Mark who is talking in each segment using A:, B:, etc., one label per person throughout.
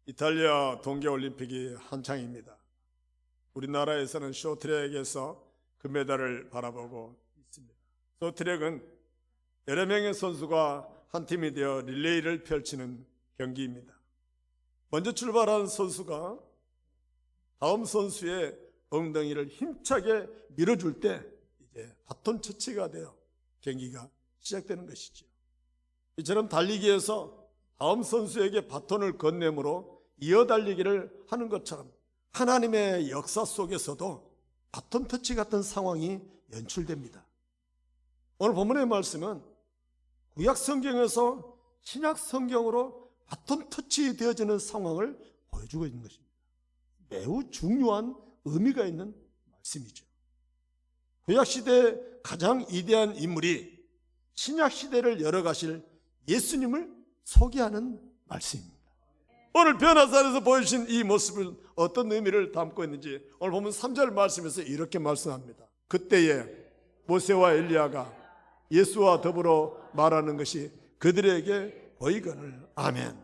A: 이탈리아 동계올림픽이 한창입니다. 우리나라에서는 쇼트랙에서 금메달을 바라보고 있습니다. 쇼트랙은 여러 명의 선수가 한 팀이 되어 릴레이를 펼치는 경기입니다. 먼저 출발한 선수가 다음 선수의 엉덩이를 힘차게 밀어줄 때 이제 바톤 터치가 되어 경기가 시작되는 것이죠. 이처럼 달리기에서 다음 선수에게 바톤을 건네므로 이어달리기를 하는 것처럼 하나님의 역사 속에서도 바톤 터치 같은 상황이 연출됩니다. 오늘 본문의 말씀은 구약 성경에서 신약 성경으로 바톤 터치 되어지는 상황을 보여주고 있는 것입니다. 매우 중요한 의미가 있는 말씀이죠. 구약 시대의 가장 위대한 인물이 신약 시대를 열어가실 예수님을 소개하는 말씀입니다. 오늘 변화산에서 보여주신 이 모습은 어떤 의미를 담고 있는지 오늘 보면 3절 말씀에서 이렇게 말씀합니다. 그때에 모세와 엘리야가 예수와 더불어 말하는 것이 그들에게 보이거늘. 아멘.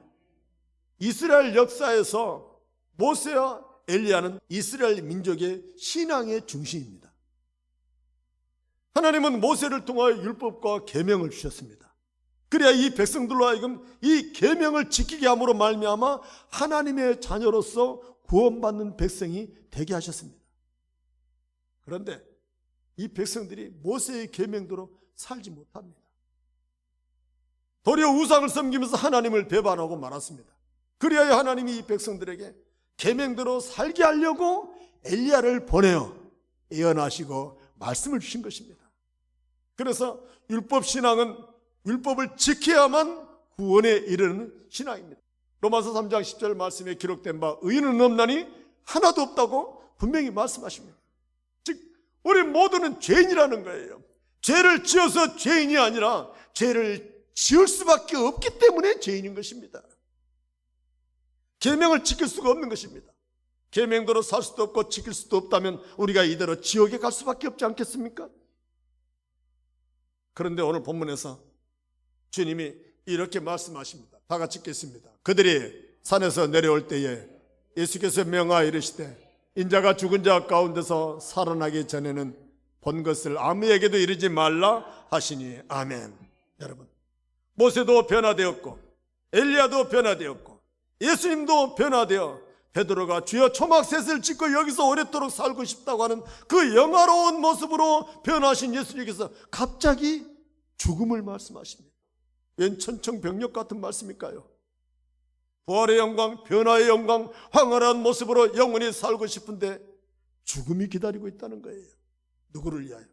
A: 이스라엘 역사에서 모세와 엘리야는 이스라엘 민족의 신앙의 중심입니다. 하나님은 모세를 통하여 율법과 계명을 주셨습니다. 그래야 이 백성들로 하여금 이 계명을 지키게 함으로 말미암아 하나님의 자녀로서 구원받는 백성이 되게 하셨습니다. 그런데 이 백성들이 모세의 계명대로 살지 못합니다. 도리어 우상을 섬기면서 하나님을 배반하고 말았습니다. 그래야 하나님이 이 백성들에게 계명대로 살게 하려고 엘리야를 보내어 예언하시고 말씀을 주신 것입니다. 그래서 율법 신앙은 율법을 지켜야만 구원에 이르는 신앙입니다. 로마서 3장 10절 말씀에 기록된 바 의인은 없나니 하나도 없다고 분명히 말씀하십니다. 즉 우리 모두는 죄인이라는 거예요. 죄를 지어서 죄인이 아니라 죄를 지을 수밖에 없기 때문에 죄인인 것입니다. 계명을 지킬 수가 없는 것입니다. 계명대로 살 수도 없고 지킬 수도 없다면 우리가 이대로 지옥에 갈 수밖에 없지 않겠습니까? 그런데 오늘 본문에서 주님이 이렇게 말씀하십니다. 다 같이 읽겠습니다. 그들이 산에서 내려올 때에 예수께서 명하여 이르시되 인자가 죽은 자 가운데서 살아나기 전에는 본 것을 아무에게도 이르지 말라 하시니. 아멘. 여러분, 모세도 변화되었고 엘리야도 변화되었고 예수님도 변화되어 베드로가 주여 초막셋을 짓고 여기서 오랫도록 살고 싶다고 하는 그 영화로운 모습으로 변화하신 예수님께서 갑자기 죽음을 말씀하십니다. 웬 천청병력 같은 말씀일까요? 부활의 영광, 변화의 영광, 황홀한 모습으로 영원히 살고 싶은데 죽음이 기다리고 있다는 거예요. 누구를 위하여?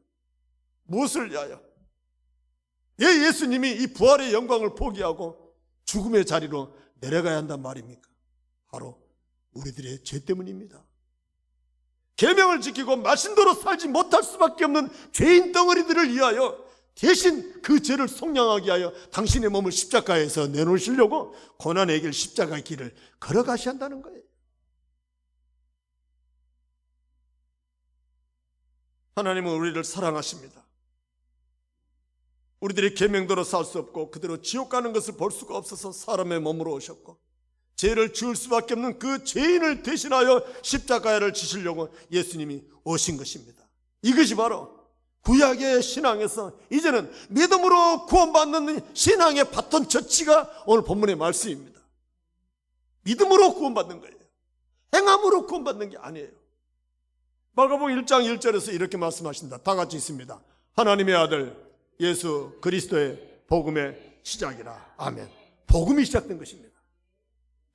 A: 무엇을 위하여? 왜 예수님이 이 부활의 영광을 포기하고 죽음의 자리로 내려가야 한단 말입니까? 바로 우리들의 죄 때문입니다. 계명을 지키고 말씀대로 살지 못할 수밖에 없는 죄인 덩어리들을 위하여 대신 그 죄를 속량하게 하여 당신의 몸을 십자가에서 내놓으시려고 고난의 길 십자가의 길을 걸어가셔야 한다는 거예요. 하나님은 우리를 사랑하십니다. 우리들이 계명대로 살 수 없고 그대로 지옥 가는 것을 볼 수가 없어서 사람의 몸으로 오셨고 죄를 지을 수밖에 없는 그 죄인을 대신하여 십자가를 지시려고 예수님이 오신 것입니다. 이것이 바로 구약의 신앙에서 이제는 믿음으로 구원받는 신앙의 바톤 터치가 오늘 본문의 말씀입니다. 믿음으로 구원받는 거예요. 행함으로 구원받는 게 아니에요. 마가복음 1장 1절에서 이렇게 말씀하신다. 다 같이 있습니다. 하나님의 아들 예수 그리스도의 복음의 시작이라. 아멘. 복음이 시작된 것입니다.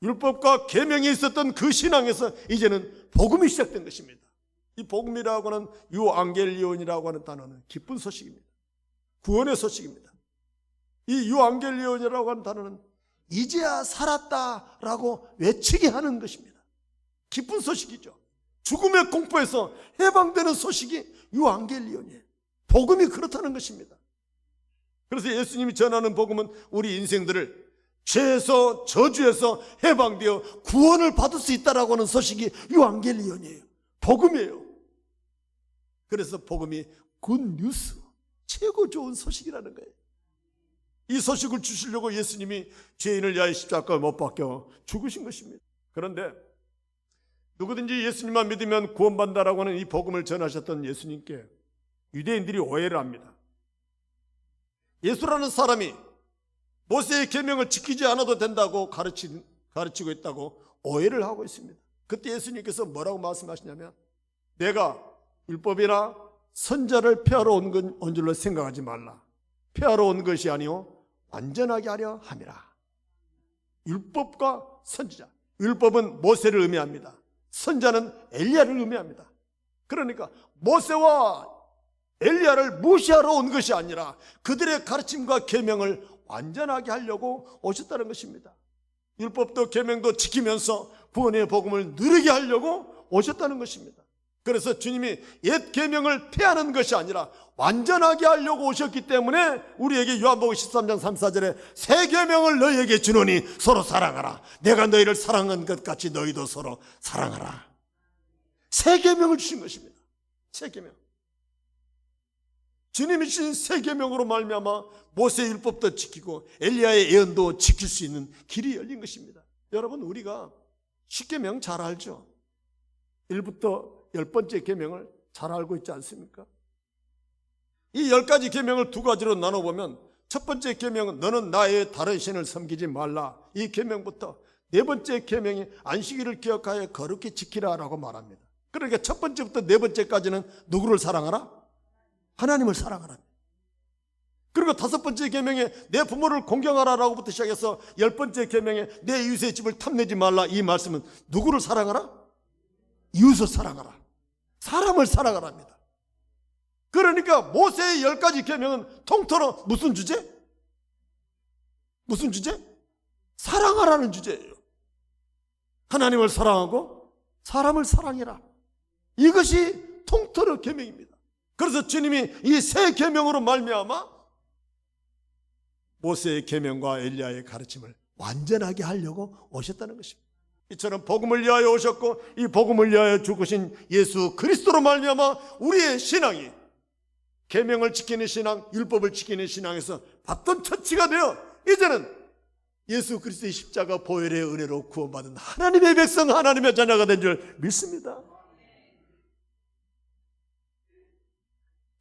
A: 율법과 계명이 있었던 그 신앙에서 이제는 복음이 시작된 것입니다. 이 복음이라고 하는 유앙겔리온이라고 하는 단어는 기쁜 소식입니다. 구원의 소식입니다. 이 유앙겔리온이라고 하는 단어는 이제야 살았다라고 외치게 하는 것입니다. 기쁜 소식이죠. 죽음의 공포에서 해방되는 소식이 유앙겔리온이에요. 복음이 그렇다는 것입니다. 그래서 예수님이 전하는 복음은 우리 인생들을 죄에서 저주에서 해방되어 구원을 받을 수 있다라고 하는 소식이 유앙겔리온이에요. 복음이에요. 그래서 복음이 굿뉴스, 최고 좋은 소식이라는 거예요. 이 소식을 주시려고 예수님이 죄인을 위하여 십자가에 못 박혀 죽으신 것입니다. 그런데 누구든지 예수님만 믿으면 구원받는다라고 하는 이 복음을 전하셨던 예수님께 유대인들이 오해를 합니다. 예수라는 사람이 모세의 계명을 지키지 않아도 된다고 가르치고 있다고 오해를 하고 있습니다. 그때 예수님께서 뭐라고 말씀하시냐면, 내가 율법이나 선자를 폐하러 온 줄로 생각하지 말라. 폐하러 온 것이 아니요 완전하게 하려 함이라. 율법과 선지자, 율법은 모세를 의미합니다. 선자는 엘리야를 의미합니다. 그러니까 모세와 엘리야를 무시하러 온 것이 아니라 그들의 가르침과 계명을 완전하게 하려고 오셨다는 것입니다. 율법도 계명도 지키면서 구원의 복음을 누리게 하려고 오셨다는 것입니다. 그래서 주님이 옛 계명을 폐하는 것이 아니라 완전하게 하려고 오셨기 때문에 우리에게 요한복음 13장 34절에 새 계명을 너희에게 주노니 서로 사랑하라. 내가 너희를 사랑한 것 같이 너희도 서로 사랑하라. 새 계명을 주신 것입니다. 새 계명. 주님이 주신 새 계명으로 말미암아 모세의 율법도 지키고 엘리야의 예언도 지킬 수 있는 길이 열린 것입니다. 여러분, 우리가 10계명 잘 알죠? 1부터 10번째 계명을 잘 알고 있지 않습니까? 이 10가지 계명을 두 가지로 나눠보면 첫 번째 계명은 너는 나의 다른 신을 섬기지 말라. 이 계명부터 네 번째 계명이 안식일을 기억하여 거룩히 지키라라고 말합니다. 그러니까 첫 번째부터 네 번째까지는 누구를 사랑하라? 하나님을 사랑하라. 그리고 다섯 번째 계명에 내 부모를 공경하라라고부터 시작해서 10번째 계명에 내 이웃의 집을 탐내지 말라. 이 말씀은 누구를 사랑하라? 이웃을 사랑하라. 사람을 사랑하랍니다. 그러니까 모세의 10가지 계명은 통틀어 무슨 주제? 무슨 주제? 사랑하라는 주제예요. 하나님을 사랑하고 사람을 사랑해라. 이것이 통틀어 계명입니다. 그래서 주님이 이 새 계명으로 말미암아 모세의 계명과 엘리야의 가르침을 완전하게 하려고 오셨다는 것입니다. 이처럼 복음을 위하여 오셨고 이 복음을 위하여 죽으신 예수 그리스도로 말미암아 우리의 신앙이 계명을 지키는 신앙, 율법을 지키는 신앙에서 받던 처치가 되어 이제는 예수 그리스도의 십자가 보혈의 은혜로 구원받은 하나님의 백성, 하나님의 자녀가 된 줄 믿습니다.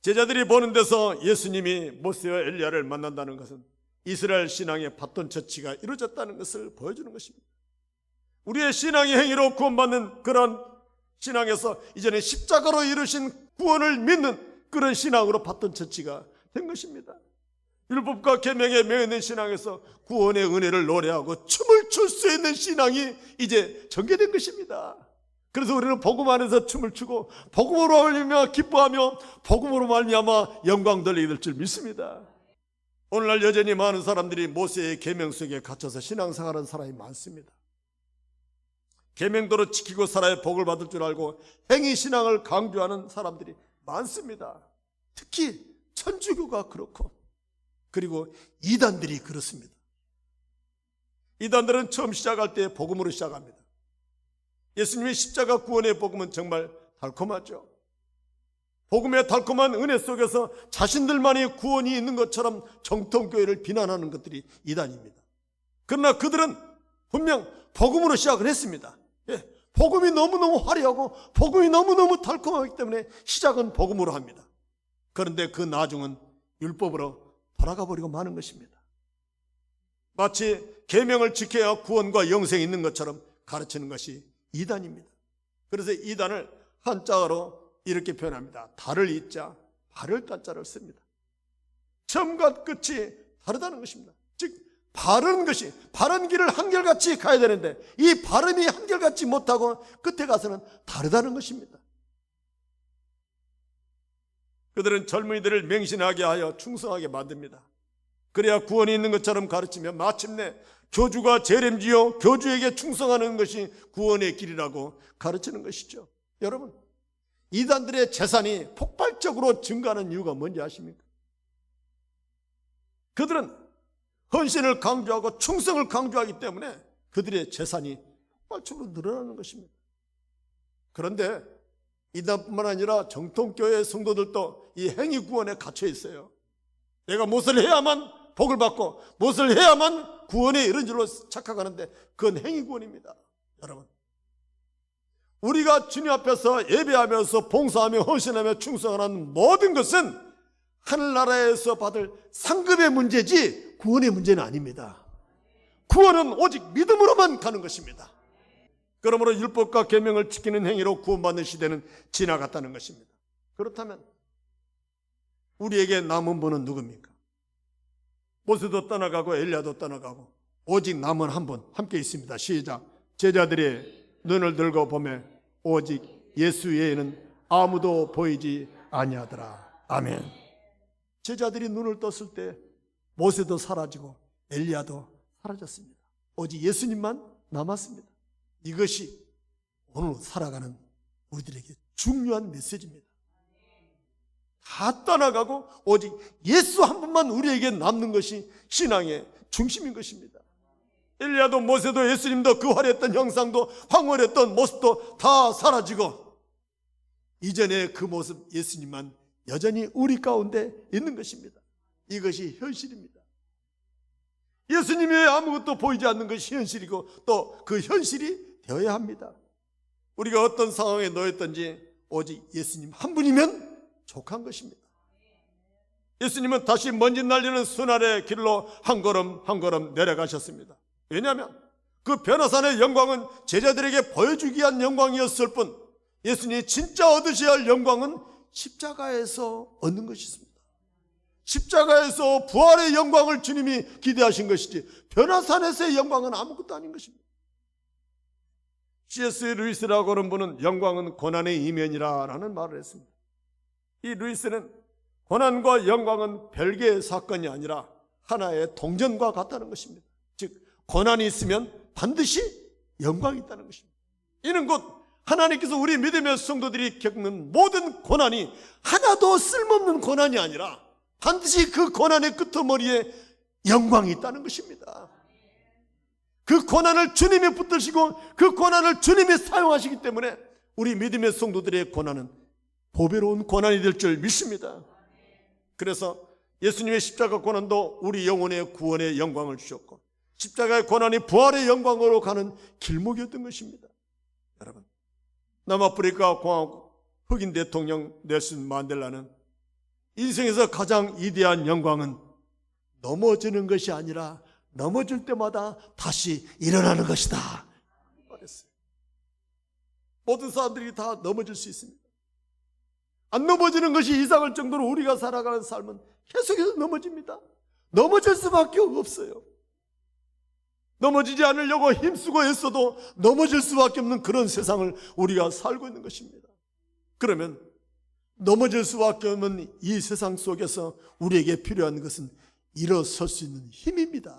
A: 제자들이 보는 데서 예수님이 모세와 엘리야를 만난다는 것은 이스라엘 신앙의 받던 처치가 이루어졌다는 것을 보여주는 것입니다. 우리의 신앙의 행위로 구원받는 그런 신앙에서 이제는 십자가로 이루신 구원을 믿는 그런 신앙으로 받던 처치가 된 것입니다. 율법과 계명에 매여있는 신앙에서 구원의 은혜를 노래하고 춤을 출 수 있는 신앙이 이제 전개된 것입니다. 그래서 우리는 복음 안에서 춤을 추고 복음으로 말미암아 기뻐하며 복음으로 말미암아 영광 돌리게 될 줄 믿습니다. 오늘날 여전히 많은 사람들이 모세의 계명 속에 갇혀서 신앙생활하는 사람이 많습니다. 계명대로 지키고 살아야 복을 받을 줄 알고 행위신앙을 강조하는 사람들이 많습니다. 특히 천주교가 그렇고 그리고 이단들이 그렇습니다. 이단들은 처음 시작할 때 복음으로 시작합니다. 예수님의 십자가 구원의 복음은 정말 달콤하죠. 복음의 달콤한 은혜 속에서 자신들만의 구원이 있는 것처럼 정통교회를 비난하는 것들이 이단입니다. 그러나 그들은 분명 복음으로 시작을 했습니다. 복음이 너무너무 화려하고 복음이 너무너무 달콤하기 때문에 시작은 복음으로 합니다. 그런데 그 나중은 율법으로 돌아가 버리고 마는 것입니다. 마치 계명을 지켜야 구원과 영생이 있는 것처럼 가르치는 것이 이단입니다. 그래서 이단을 한자어로 이렇게 표현합니다. 달을 이자, 바를 딴자를 씁니다. 처음과 끝이 다르다는 것입니다. 즉 바른 것이, 바른 길을 한결같이 가야 되는데 이 바름이 한결같이 못하고 끝에 가서는 다르다는 것입니다. 그들은 젊은이들을 맹신하게 하여 충성하게 만듭니다. 그래야 구원이 있는 것처럼 가르치며 마침내 교주가 재림지요 교주에게 충성하는 것이 구원의 길이라고 가르치는 것이죠. 여러분, 이단들의 재산이 폭발적으로 증가하는 이유가 뭔지 아십니까? 그들은 헌신을 강조하고 충성을 강조하기 때문에 그들의 재산이 폭발적으로 늘어나는 것입니다. 그런데 이단뿐만 아니라 정통교회 성도들도 이 행위 구원에 갇혀 있어요. 내가 무엇을 해야만 복을 받고 무엇을 해야만 구원에 이른 줄로 착각하는데 그건 행위 구원입니다. 여러분, 우리가 주님 앞에서 예배하면서 봉사하며 헌신하며 충성하는 모든 것은 하늘나라에서 받을 상급의 문제지 구원의 문제는 아닙니다. 구원은 오직 믿음으로만 가는 것입니다. 그러므로 율법과 계명을 지키는 행위로 구원받는 시대는 지나갔다는 것입니다. 그렇다면 우리에게 남은 분은 누굽니까? 모세도 떠나가고 엘리야도 떠나가고 오직 남은 한 분 함께 있습니다. 시작. 제자들이 눈을 들고 보매 오직 예수 외에는 아무도 보이지 아니하더라. 아멘. 제자들이 눈을 떴을 때 모세도 사라지고 엘리야도 사라졌습니다. 오직 예수님만 남았습니다. 이것이 오늘 살아가는 우리들에게 중요한 메시지입니다. 다 떠나가고 오직 예수 한 분만 우리에게 남는 것이 신앙의 중심인 것입니다. 엘리야도 모세도 예수님도 그 화려했던 형상도 황홀했던 모습도 다 사라지고 이전의 그 모습 예수님만 여전히 우리 가운데 있는 것입니다. 이것이 현실입니다. 예수님 외에 아무것도 보이지 않는 것이 현실이고 또 그 현실이 되어야 합니다. 우리가 어떤 상황에 놓였든지 오직 예수님 한 분이면 족한 것입니다. 예수님은 다시 먼지 날리는 순환의 길로 한 걸음 한 걸음 내려가셨습니다. 왜냐하면 그 변화산의 영광은 제자들에게 보여주기 위한 영광이었을 뿐 예수님이 진짜 얻으셔야 할 영광은 십자가에서 얻는 것이 있습니다. 십자가에서 부활의 영광을 주님이 기대하신 것이지 변화산에서의 영광은 아무것도 아닌 것입니다. C.S. 루이스라고 하는 분은 영광은 고난의 이면이라는 말을 했습니다. 이 루이스는 고난과 영광은 별개의 사건이 아니라 하나의 동전과 같다는 것입니다. 즉 고난이 있으면 반드시 영광이 있다는 것입니다. 이는 곧 하나님께서 우리 믿음의 성도들이 겪는 모든 고난이 하나도 쓸모없는 고난이 아니라 반드시 그 고난의 끄트머리에 영광이 있다는 것입니다. 그 고난을 주님이 붙드시고 그 고난을 주님이 사용하시기 때문에 우리 믿음의 성도들의 고난은 보배로운 고난이 될 줄 믿습니다. 그래서 예수님의 십자가 고난도 우리 영혼의 구원의 영광을 주셨고 십자가의 고난이 부활의 영광으로 가는 길목이었던 것입니다. 여러분, 남아프리카 공화국 흑인 대통령 넬슨 만델라는 인생에서 가장 위대한 영광은 넘어지는 것이 아니라 넘어질 때마다 다시 일어나는 것이다 말했어요. 모든 사람들이 다 넘어질 수 있습니다. 안 넘어지는 것이 이상할 정도로 우리가 살아가는 삶은 계속해서 넘어집니다. 넘어질 수밖에 없어요. 넘어지지 않으려고 힘쓰고 애써도 넘어질 수밖에 없는 그런 세상을 우리가 살고 있는 것입니다. 그러면 넘어질 수밖에 없는 이 세상 속에서 우리에게 필요한 것은 일어설 수 있는 힘입니다.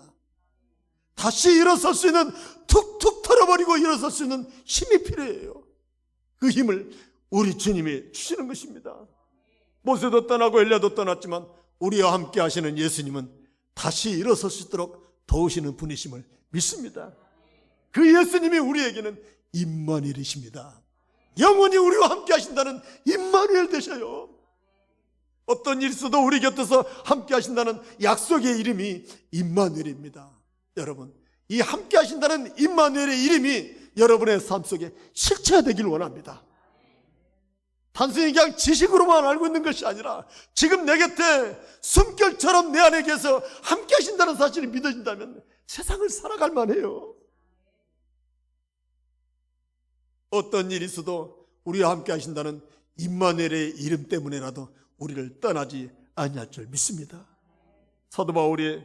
A: 다시 일어설 수 있는, 툭툭 털어버리고 일어설 수 있는 힘이 필요해요. 그 힘을 우리 주님이 주시는 것입니다. 모세도 떠나고 엘리야도 떠났지만 우리와 함께 하시는 예수님은 다시 일어설 수 있도록 도우시는 분이심을 믿습니다. 그 예수님이 우리에게는 임마누엘이십니다. 영원히 우리와 함께 하신다는 임마누엘 되셔요. 어떤 일이 있어도 우리 곁에서 함께 하신다는 약속의 이름이 임마누엘입니다. 여러분, 이 함께 하신다는 임마누엘의 이름이 여러분의 삶 속에 실체화되길 원합니다. 단순히 그냥 지식으로만 알고 있는 것이 아니라 지금 내 곁에 숨결처럼 내 안에 계셔 함께 하신다는 사실이 믿어진다면 세상을 살아갈 만해요. 어떤 일이 있어도 우리와 함께 하신다는 임마누엘의 이름 때문에라도 우리를 떠나지 아니할 줄 믿습니다. 사도 바울이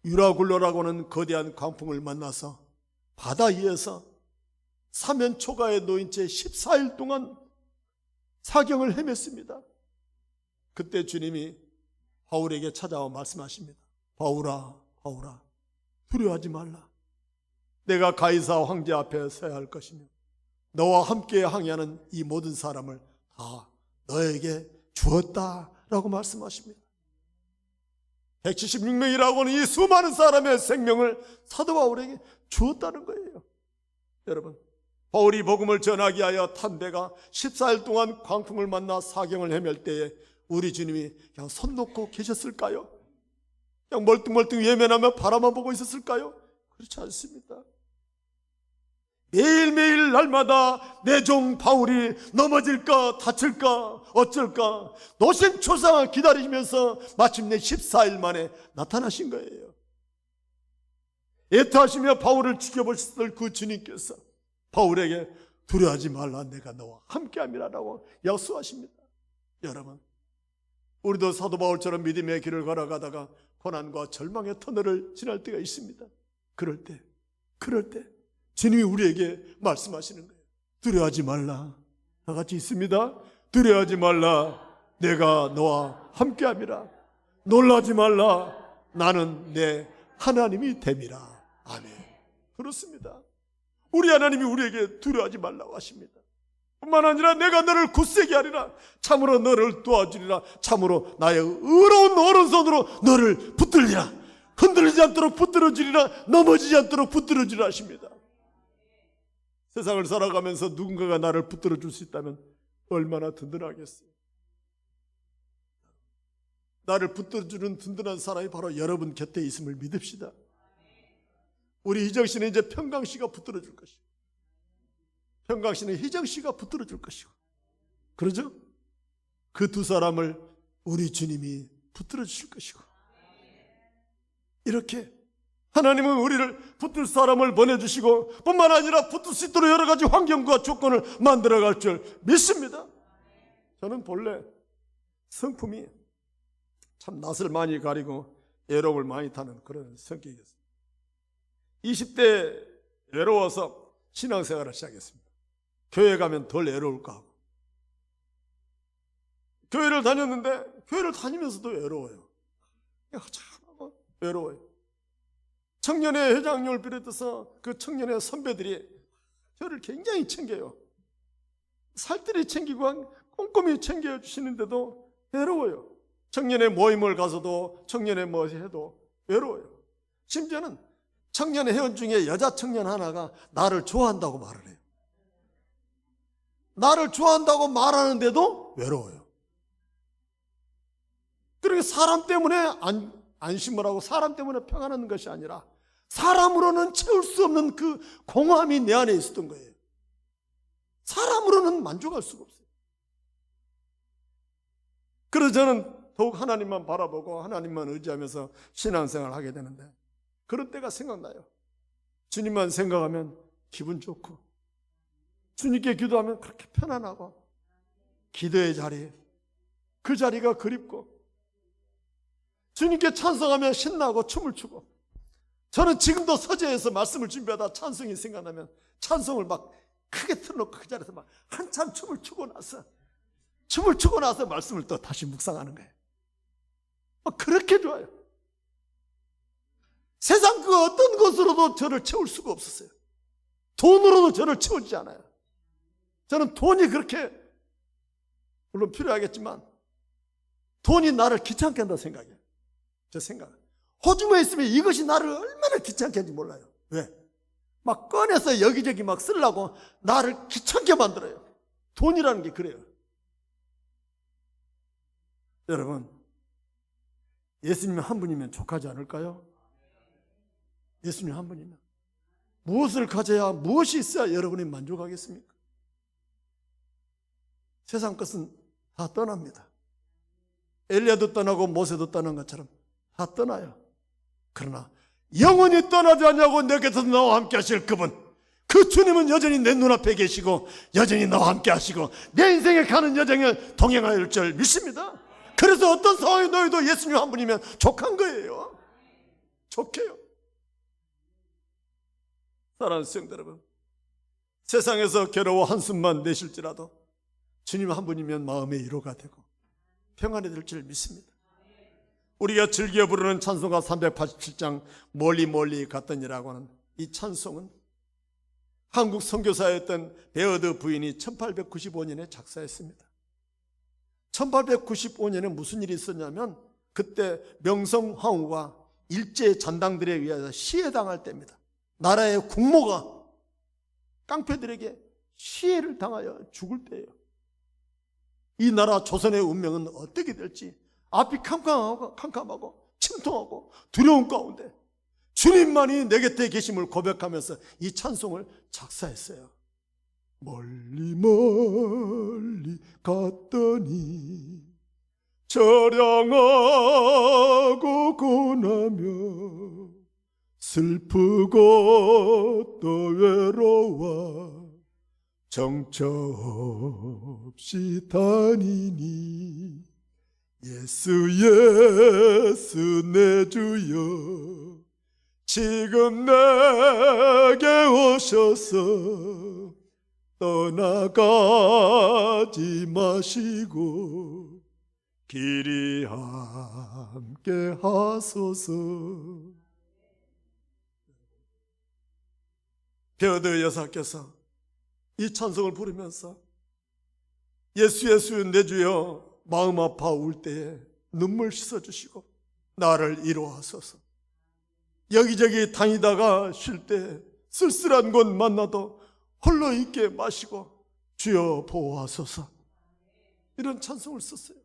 A: 유라굴로라고 하는 거대한 광풍을 만나서 바다 위에서 사면 초가에 놓인 채 14일 동안 사경을 헤맸습니다. 그때 주님이 바울에게 찾아와 말씀하십니다. 바울아, 바울아, 두려워하지 말라. 내가 가이사 황제 앞에 서야 할 것이며 너와 함께 항해하는 이 모든 사람을 다 너에게 주었다라고 말씀하십니다. 176명이라고 하는 이 수많은 사람의 생명을 사도 바울에게 주었다는 거예요. 여러분, 바울이 복음을 전하기 위하여 탄 배가 14일 동안 광풍을 만나 사경을 헤맬 때에 우리 주님이 그냥 손 놓고 계셨을까요? 그냥 멀뚱멀뚱 외면하며 바라만 보고 있었을까요? 그렇지 않습니다. 매일매일 날마다 내 종 바울이 넘어질까 다칠까 어쩔까 노심초사 기다리면서 마침내 14일 만에 나타나신 거예요. 애타하시며 바울을 지켜보셨을 그 주님께서 바울에게 두려워하지 말라, 내가 너와 함께함이라고 약속하십니다. 여러분, 우리도 사도 바울처럼 믿음의 길을 걸어가다가 고난과 절망의 터널을 지날 때가 있습니다. 그럴 때 주님이 우리에게 말씀하시는 거예요. 두려워하지 말라. 다 같이 있습니다. 두려워하지 말라, 내가 너와 함께함이라. 놀라지 말라, 나는 내 하나님이 됨이라. 아멘. 그렇습니다. 우리 하나님이 우리에게 두려워하지 말라고 하십니다. 뿐만 아니라 내가 너를 굳세게 하리라. 참으로 너를 도와주리라. 참으로 나의 의로운 오른손으로 너를 붙들리라. 흔들리지 않도록 붙들어주리라. 넘어지지 않도록 붙들어주리라 하십니다. 세상을 살아가면서 누군가가 나를 붙들어줄 수 있다면 얼마나 든든하겠어요. 나를 붙들어주는 든든한 사람이 바로 여러분 곁에 있음을 믿읍시다. 우리 희정씨는 이제 평강씨가 붙들어줄 것이고, 평강씨는 희정씨가 붙들어줄 것이고, 그러죠? 그 두 사람을 우리 주님이 붙들어주실 것이고, 이렇게 하나님은 우리를 붙들 사람을 보내주시고 뿐만 아니라 붙을 수 있도록 여러 가지 환경과 조건을 만들어갈 줄 믿습니다. 저는 본래 성품이 참 낯을 많이 가리고 애로움을 많이 타는 그런 성격이었어요. 20대 외로워서 신앙생활을 시작했습니다. 교회 가면 덜 외로울까 하고. 교회를 다녔는데 교회를 다니면서도 외로워요. 참 외로워요. 청년회 회장님을 비롯해서 그 청년회 선배들이 저를 굉장히 챙겨요. 살뜰히 챙기고 꼼꼼히 챙겨주시는데도 외로워요. 청년회 모임을 가서도 청년회 뭐 해도 외로워요. 심지어는 청년 회원 중에 여자 청년 하나가 나를 좋아한다고 말을 해요. 나를 좋아한다고 말하는데도 외로워요. 그러니까 사람 때문에 안심을 하고 사람 때문에 평안한 것이 아니라 사람으로는 채울 수 없는 그 공허함이 내 안에 있었던 거예요. 사람으로는 만족할 수가 없어요. 그래서 저는 더욱 하나님만 바라보고 하나님만 의지하면서 신앙생활을 하게 되는데, 그런 때가 생각나요. 주님만 생각하면 기분 좋고, 주님께 기도하면 그렇게 편안하고, 기도의 자리, 그 자리가 그립고, 주님께 찬송하면 신나고 춤을 추고. 저는 지금도 서재에서 말씀을 준비하다 찬송이 생각나면 찬송을 막 크게 틀어놓고 그 자리에서 막 한참 춤을 추고 나서 말씀을 또 다시 묵상하는 거예요. 그렇게 좋아요. 세상 그 어떤 것으로도 저를 채울 수가 없었어요. 돈으로도 저를 채우지 않아요. 저는 돈이 그렇게 물론 필요하겠지만 돈이 나를 귀찮게 한다 생각해요. 저 생각은 호주머니에 있으면 이것이 나를 얼마나 귀찮게 하는지 몰라요. 왜? 막 꺼내서 여기저기 막 쓰려고 나를 귀찮게 만들어요. 돈이라는 게 그래요. 여러분, 예수님 한 분이면 족하지 않을까요? 예수님 한 분이면 무엇을 가져야, 무엇이 있어야 여러분이 만족하겠습니까? 세상 것은 다 떠납니다. 엘리야도 떠나고 모세도 떠난 것처럼 다 떠나요. 그러나 영원히 떠나지 않냐고 내게서 나와 함께 하실 그분, 그 주님은 여전히 내 눈앞에 계시고 여전히 나와 함께 하시고 내 인생에 가는 여정에 동행할 줄 믿습니다. 그래서 어떤 상황에 놓여도 예수님 한 분이면 족한 거예요. 족해요. 사랑하는 성도 여러분, 세상에서 괴로워 한숨만 내실지라도 주님 한 분이면 마음의 위로가 되고 평안이 될 줄 믿습니다. 우리가 즐겨 부르는 찬송가 387장 멀리 멀리 갔더니라고 하는 이 찬송은 한국 선교사였던 베어드 부인이 1895년에 작사했습니다. 1895년에 무슨 일이 있었냐면 그때 명성황후가 일제 잔당들에 의해서 시해당할 때입니다. 나라의 국모가 깡패들에게 시해를 당하여 죽을 때예요. 이 나라 조선의 운명은 어떻게 될지 앞이 캄캄하고 침통하고 두려운 가운데 주님만이 내 곁에 계심을 고백하면서 이 찬송을 작사했어요. 멀리 멀리 갔더니 저량하고 고나며 슬프고 또 외로워 정처 없이 다니니 예수 예수 내 주여 지금 내게 오셔서 떠나가지 마시고 길이 함께 하소서. 베어드 여사께서 이 찬송을 부르면서 예수 예수 내 주여 마음 아파 울 때에 눈물 씻어주시고 나를 이루하소서. 여기저기 다니다가 쉴 때 쓸쓸한 곳 만나도 홀로 있게 마시고 주여 보호하소서. 이런 찬송을 썼어요.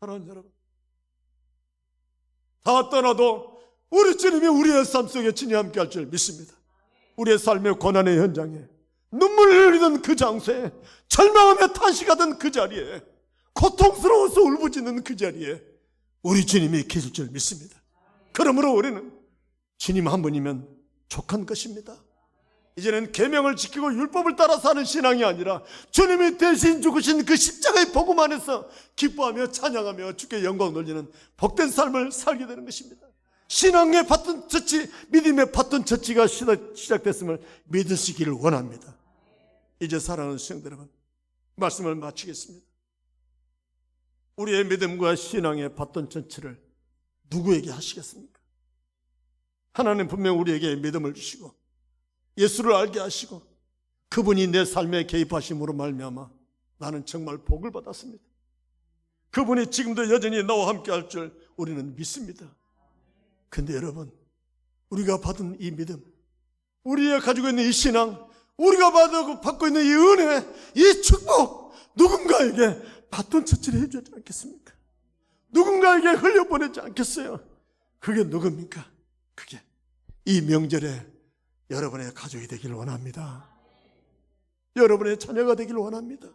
A: 사랑하는 여러분, 다 떠나도 우리 주님이 우리의 삶 속에 친히 함께 할 줄 믿습니다. 우리의 삶의 고난의 현장에 눈물을 흘리던 그 장소에 절망하며 탄식하던 그 자리에 고통스러워서 울부짖는 그 자리에 우리 주님이 계실 줄 믿습니다. 그러므로 우리는 주님 한 분이면 족한 것입니다. 이제는 계명을 지키고 율법을 따라 사는 신앙이 아니라 주님이 대신 죽으신 그 십자가의 복음 안에서 기뻐하며 찬양하며 주께 영광 돌리는 복된 삶을 살게 되는 것입니다. 신앙의 바톤 터치, 믿음의 바톤 터치가 시작됐음을 믿으시기를 원합니다. 이제 사랑하는 성도 여러분, 말씀을 마치겠습니다. 우리의 믿음과 신앙의 바톤 터치를 누구에게 하시겠습니까? 하나님 분명 우리에게 믿음을 주시고 예수를 알게 하시고 그분이 내 삶에 개입하심으로 말미암아 나는 정말 복을 받았습니다. 그분이 지금도 여전히 나와 함께 할 줄 우리는 믿습니다. 근데 여러분, 우리가 받은 이 믿음, 우리가 가지고 있는 이 신앙, 우리가 받고 있는 이 은혜, 이 축복, 누군가에게 바톤 터치를 해주지 않겠습니까? 누군가에게 흘려보내지 않겠어요? 그게 누굽니까? 그게 이 명절에 여러분의 가족이 되기를 원합니다. 여러분의 자녀가 되기를 원합니다.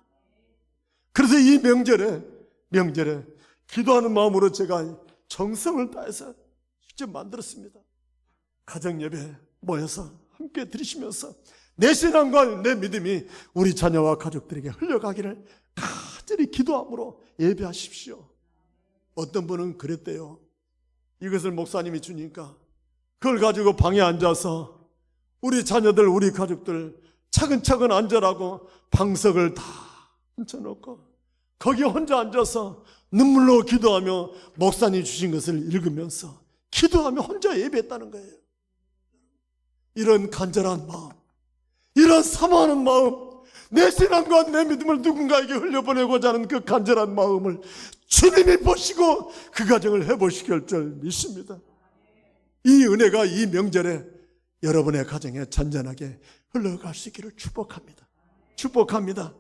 A: 그래서 이 명절에 기도하는 마음으로 제가 정성을 다해서 직접 만들었습니다. 가정예배 모여서 함께 드리시면서 내 신앙과 내 믿음이 우리 자녀와 가족들에게 흘러가기를 간절히 기도함으로 예배하십시오. 어떤 분은 그랬대요. 이것을 목사님이 주니까 그걸 가지고 방에 앉아서 우리 자녀들, 우리 가족들 차근차근 앉으라고 방석을 다 얹혀놓고 거기 혼자 앉아서 눈물로 기도하며 목사님 주신 것을 읽으면서 기도하며 혼자 예배했다는 거예요. 이런 간절한 마음, 이런 사모하는 마음, 내 신앙과 내 믿음을 누군가에게 흘려보내고자 하는 그 간절한 마음을 주님이 보시고 그 가정을 해보시게 할 줄 믿습니다. 이 은혜가 이 명절에 여러분의 가정에 잔잔하게 흘러갈 수 있기를 축복합니다. 축복합니다.